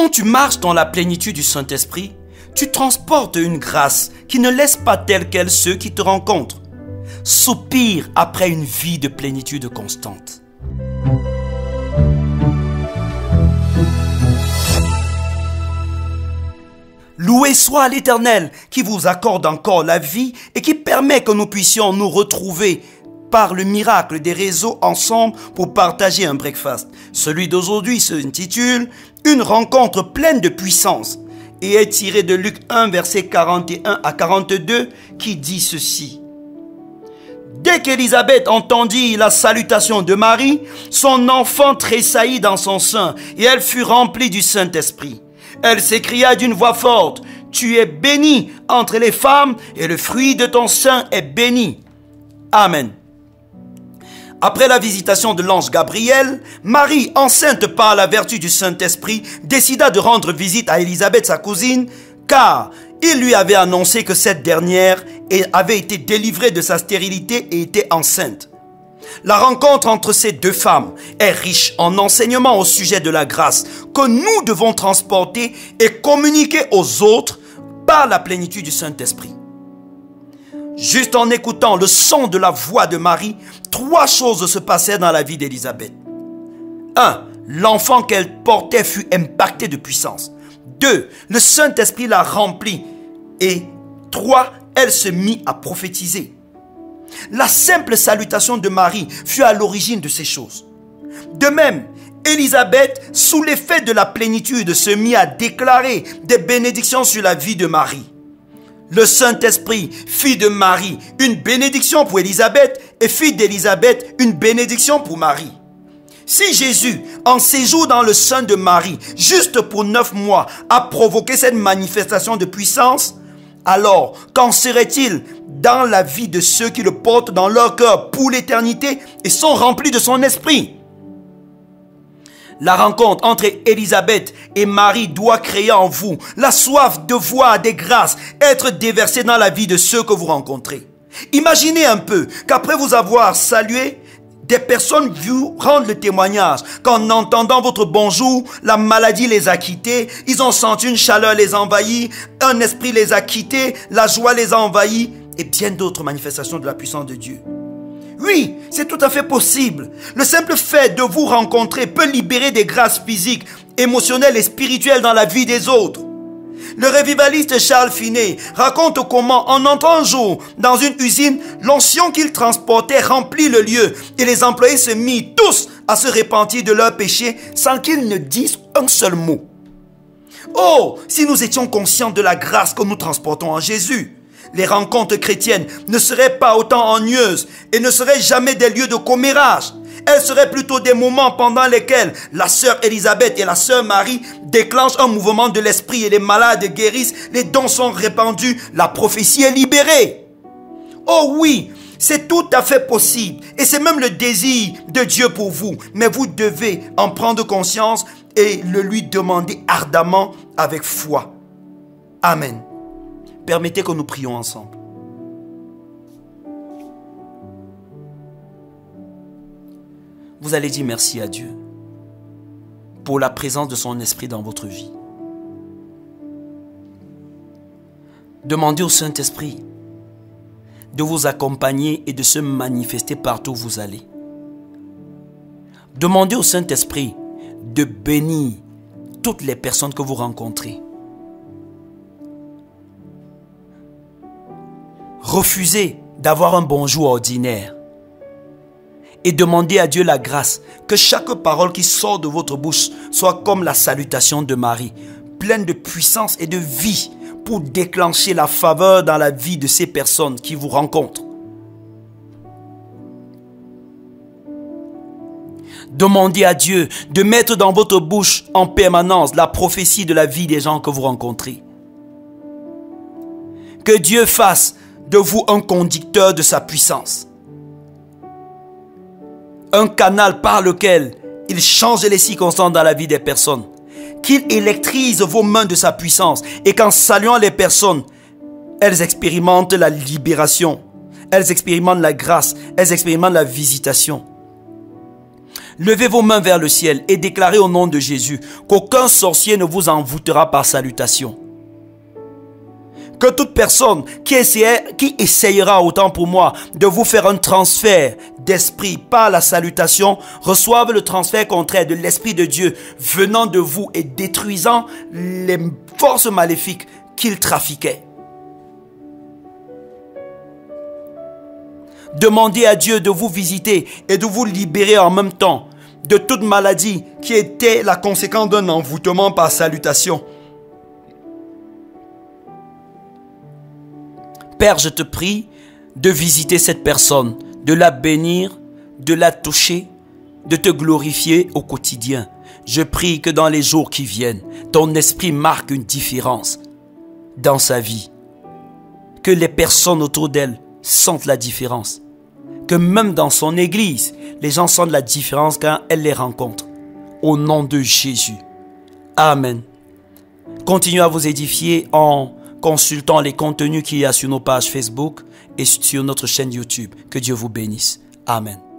Quand tu marches dans la plénitude du Saint-Esprit, tu transportes une grâce qui ne laisse pas telle qu'elle ceux qui te rencontrent. Soupire après une vie de plénitude constante. Loué soit l'Éternel qui vous accorde encore la vie et qui permet que nous puissions nous retrouver par le miracle des réseaux ensemble pour partager un breakfast. Celui d'aujourd'hui s'intitule « Une rencontre pleine de puissance » et est tiré de Luc 1, versets 41 à 42 qui dit ceci. Dès qu'Élisabeth entendit la salutation de Marie, son enfant tressaillit dans son sein et elle fut remplie du Saint-Esprit. Elle s'écria d'une voix forte, « Tu es bénie entre les femmes et le fruit de ton sein est béni. » Amen. Après la visitation de l'ange Gabriel, Marie, enceinte par la vertu du Saint-Esprit, décida de rendre visite à Élisabeth, sa cousine, car il lui avait annoncé que cette dernière avait été délivrée de sa stérilité et était enceinte. La rencontre entre ces deux femmes est riche en enseignements au sujet de la grâce que nous devons transporter et communiquer aux autres par la plénitude du Saint-Esprit. Juste en écoutant le son de la voix de Marie, 3 choses se passèrent dans la vie d'Élisabeth. 1. L'enfant qu'elle portait fut impacté de puissance. 2. Le Saint-Esprit la remplit. Et 3. Elle se mit à prophétiser. La simple salutation de Marie fut à l'origine de ces choses. De même, Élisabeth, sous l'effet de la plénitude, se mit à déclarer des bénédictions sur la vie de Marie. Le Saint-Esprit fit de Marie une bénédiction pour Élisabeth et fit d'Élisabeth une bénédiction pour Marie. Si Jésus, en séjour dans le sein de Marie, juste pour 9 mois, a provoqué cette manifestation de puissance, alors qu'en serait-il dans la vie de ceux qui le portent dans leur cœur pour l'éternité et sont remplis de son esprit? La rencontre entre Élisabeth et Marie doit créer en vous la soif de voir des grâces être déversées dans la vie de ceux que vous rencontrez. Imaginez un peu qu'après vous avoir salué, des personnes vous rendent le témoignage qu'en entendant votre bonjour, la maladie les a quittés, ils ont senti une chaleur les envahir, un esprit les a quittés, la joie les a envahis et bien d'autres manifestations de la puissance de Dieu. Oui, c'est tout à fait possible. Le simple fait de vous rencontrer peut libérer des grâces physiques, émotionnelles et spirituelles dans la vie des autres. Le revivaliste Charles Finet raconte comment, en entrant un jour dans une usine, l'onction qu'il transportait remplit le lieu et les employés se mirent tous à se repentir de leurs péchés sans qu'ils ne disent un seul mot. Oh, si nous étions conscients de la grâce que nous transportons en Jésus! Les rencontres chrétiennes ne seraient pas autant ennuyeuses et ne seraient jamais des lieux de commérage. Elles seraient plutôt des moments pendant lesquels la sœur Élisabeth et la sœur Marie déclenchent un mouvement de l'esprit et les malades guérissent, les dons sont répandus, la prophétie est libérée. Oh oui, c'est tout à fait possible et c'est même le désir de Dieu pour vous. Mais vous devez en prendre conscience et le lui demander ardemment avec foi. Amen. Permettez que nous prions ensemble. Vous allez dire merci à Dieu pour la présence de son esprit dans votre vie. Demandez au Saint-Esprit de vous accompagner et de se manifester partout où vous allez. Demandez au Saint-Esprit de bénir toutes les personnes que vous rencontrez. Refusez d'avoir un bonjour ordinaire et demandez à Dieu la grâce que chaque parole qui sort de votre bouche soit comme la salutation de Marie, pleine de puissance et de vie pour déclencher la faveur dans la vie de ces personnes qui vous rencontrent. Demandez à Dieu de mettre dans votre bouche en permanence la prophétie de la vie des gens que vous rencontrez. Que Dieu fasse de vous un conducteur de sa puissance. Un canal par lequel il change les circonstances dans la vie des personnes. Qu'il électrise vos mains de sa puissance et qu'en saluant les personnes, elles expérimentent la libération, elles expérimentent la grâce, elles expérimentent la visitation. Levez vos mains vers le ciel et déclarez au nom de Jésus qu'aucun sorcier ne vous envoûtera par salutation. Que toute personne qui essayera, autant pour moi, de vous faire un transfert d'esprit par la salutation, reçoive le transfert contraire de l'Esprit de Dieu venant de vous et détruisant les forces maléfiques qu'il trafiquait. Demandez à Dieu de vous visiter et de vous libérer en même temps de toute maladie qui était la conséquence d'un envoûtement par salutation. Père, je te prie de visiter cette personne, de la bénir, de la toucher, de te glorifier au quotidien. Je prie que dans les jours qui viennent, ton esprit marque une différence dans sa vie. Que les personnes autour d'elle sentent la différence. Que même dans son église, les gens sentent la différence quand elle les rencontre. Au nom de Jésus. Amen. Continuez à vous édifier en consultant les contenus qu'il y a sur nos pages Facebook et sur notre chaîne YouTube. Que Dieu vous bénisse. Amen.